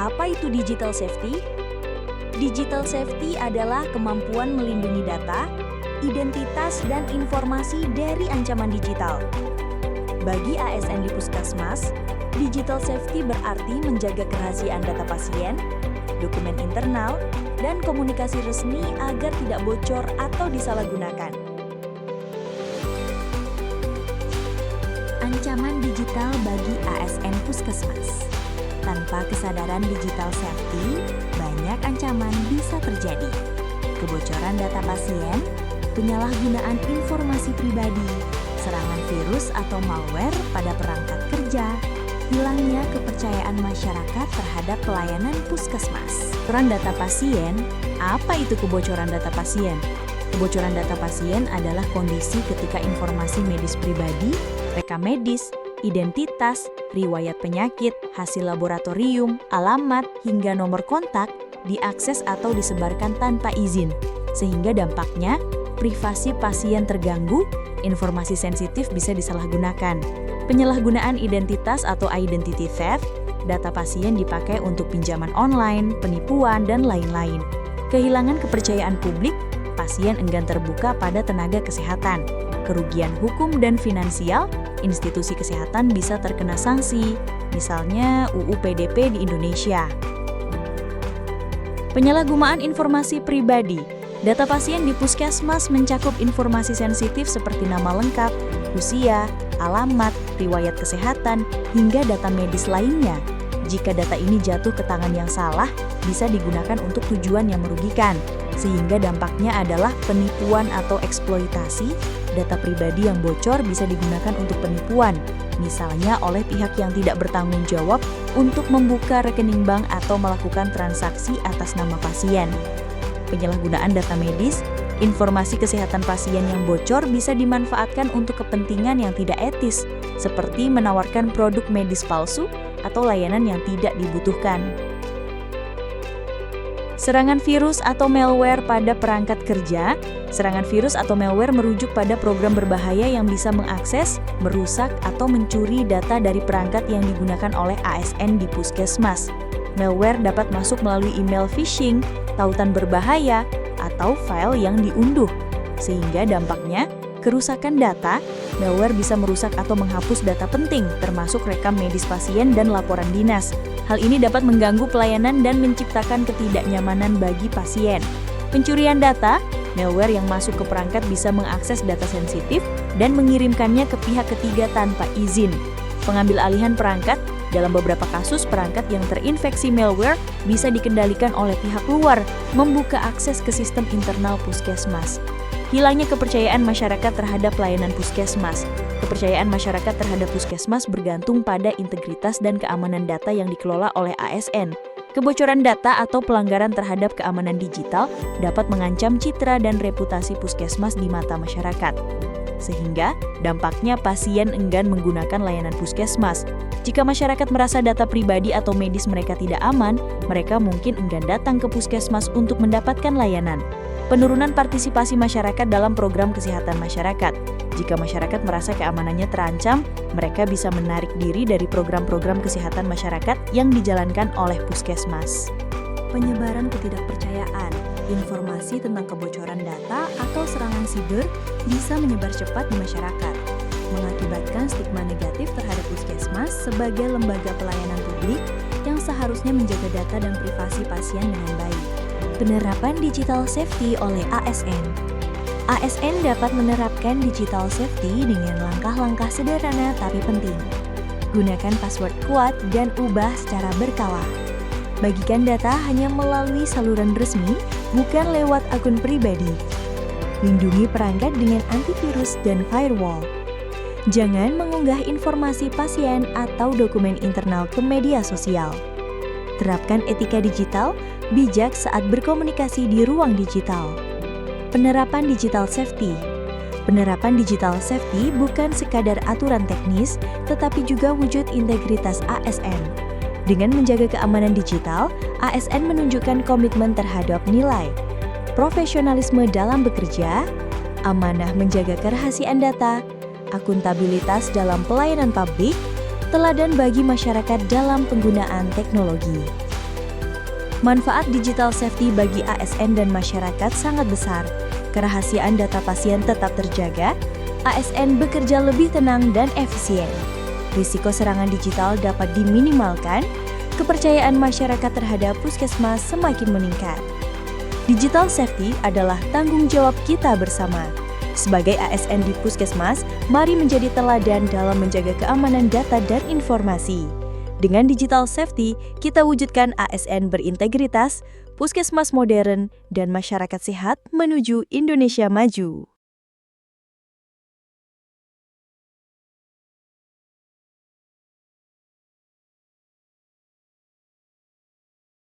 Apa itu digital safety? Digital safety adalah kemampuan melindungi data, identitas, dan informasi dari ancaman digital. Bagi ASN di Puskesmas, digital safety berarti menjaga kerahasiaan data pasien, dokumen internal, dan komunikasi resmi agar tidak bocor atau disalahgunakan. Ancaman digital bagi ASN Puskesmas. Tanpa kesadaran digital safety, banyak ancaman bisa terjadi. Kebocoran data pasien, penyalahgunaan informasi pribadi, serangan virus atau malware pada perangkat kerja, hilangnya kepercayaan masyarakat terhadap pelayanan puskesmas. Kebocoran data pasien, apa itu kebocoran data pasien? Kebocoran data pasien adalah kondisi ketika informasi medis pribadi, rekam medis, identitas, riwayat penyakit, hasil laboratorium, alamat, hingga nomor kontak diakses atau disebarkan tanpa izin, sehingga dampaknya privasi pasien terganggu, informasi sensitif bisa disalahgunakan. Penyalahgunaan identitas atau identity theft, data pasien dipakai untuk pinjaman online, penipuan, dan lain-lain. Kehilangan kepercayaan publik, pasien enggan terbuka pada tenaga kesehatan. Kerugian hukum dan finansial, institusi kesehatan bisa terkena sanksi, misalnya UU PDP di Indonesia. Penyalahgunaan informasi pribadi. Data pasien di puskesmas mencakup informasi sensitif seperti nama lengkap, usia, alamat, riwayat kesehatan, hingga data medis lainnya. Jika data ini jatuh ke tangan yang salah, bisa digunakan untuk tujuan yang merugikan, sehingga dampaknya adalah penipuan atau eksploitasi. Data pribadi yang bocor bisa digunakan untuk penipuan, misalnya oleh pihak yang tidak bertanggung jawab untuk membuka rekening bank atau melakukan transaksi atas nama pasien. Penyalahgunaan data medis, informasi kesehatan pasien yang bocor bisa dimanfaatkan untuk kepentingan yang tidak etis, seperti menawarkan produk medis palsu atau layanan yang tidak dibutuhkan. Serangan virus atau malware pada perangkat kerja. Serangan virus atau malware merujuk pada program berbahaya yang bisa mengakses, merusak, atau mencuri data dari perangkat yang digunakan oleh ASN di puskesmas. Malware dapat masuk melalui email phishing, tautan berbahaya, atau file yang diunduh. Sehingga dampaknya, kerusakan data, malware bisa merusak atau menghapus data penting, termasuk rekam medis pasien dan laporan dinas. Hal ini dapat mengganggu pelayanan dan menciptakan ketidaknyamanan bagi pasien. Pencurian data, malware yang masuk ke perangkat bisa mengakses data sensitif dan mengirimkannya ke pihak ketiga tanpa izin. Pengambil alihan perangkat, dalam beberapa kasus perangkat yang terinfeksi malware bisa dikendalikan oleh pihak luar, membuka akses ke sistem internal puskesmas. Hilangnya kepercayaan masyarakat terhadap pelayanan puskesmas. Kepercayaan masyarakat terhadap puskesmas bergantung pada integritas dan keamanan data yang dikelola oleh ASN. Kebocoran data atau pelanggaran terhadap keamanan digital dapat mengancam citra dan reputasi puskesmas di mata masyarakat. Sehingga dampaknya pasien enggan menggunakan layanan puskesmas. Jika masyarakat merasa data pribadi atau medis mereka tidak aman, mereka mungkin enggan datang ke puskesmas untuk mendapatkan layanan. Penurunan partisipasi masyarakat dalam program kesehatan masyarakat. Jika masyarakat merasa keamanannya terancam, mereka bisa menarik diri dari program-program kesehatan masyarakat yang dijalankan oleh puskesmas. Penyebaran ketidakpercayaan, informasi tentang kebocoran data atau serangan siber bisa menyebar cepat di masyarakat, mengakibatkan stigma negatif terhadap puskesmas sebagai lembaga pelayanan publik yang seharusnya menjaga data dan privasi pasien dengan baik. Penerapan digital safety oleh ASN. ASN dapat menerapkan digital safety dengan langkah-langkah sederhana tapi penting. Gunakan password kuat dan ubah secara berkala. Bagikan data hanya melalui saluran resmi, bukan lewat akun pribadi. Lindungi perangkat dengan antivirus dan firewall. Jangan mengunggah informasi pasien atau dokumen internal ke media sosial. Terapkan etika digital, bijak saat berkomunikasi di ruang digital. Penerapan digital safety. Penerapan digital safety bukan sekadar aturan teknis, tetapi juga wujud integritas ASN. Dengan menjaga keamanan digital, ASN menunjukkan komitmen terhadap nilai, profesionalisme dalam bekerja, amanah menjaga kerahasiaan data, akuntabilitas dalam pelayanan publik, teladan bagi masyarakat dalam penggunaan teknologi. Manfaat digital safety bagi ASN dan masyarakat sangat besar. Kerahasiaan data pasien tetap terjaga, ASN bekerja lebih tenang dan efisien. Risiko serangan digital dapat diminimalkan, kepercayaan masyarakat terhadap puskesmas semakin meningkat. Digital safety adalah tanggung jawab kita bersama. Sebagai ASN di puskesmas, mari menjadi teladan dalam menjaga keamanan data dan informasi. Dengan digital safety, kita wujudkan ASN berintegritas, puskesmas modern, dan masyarakat sehat menuju Indonesia maju.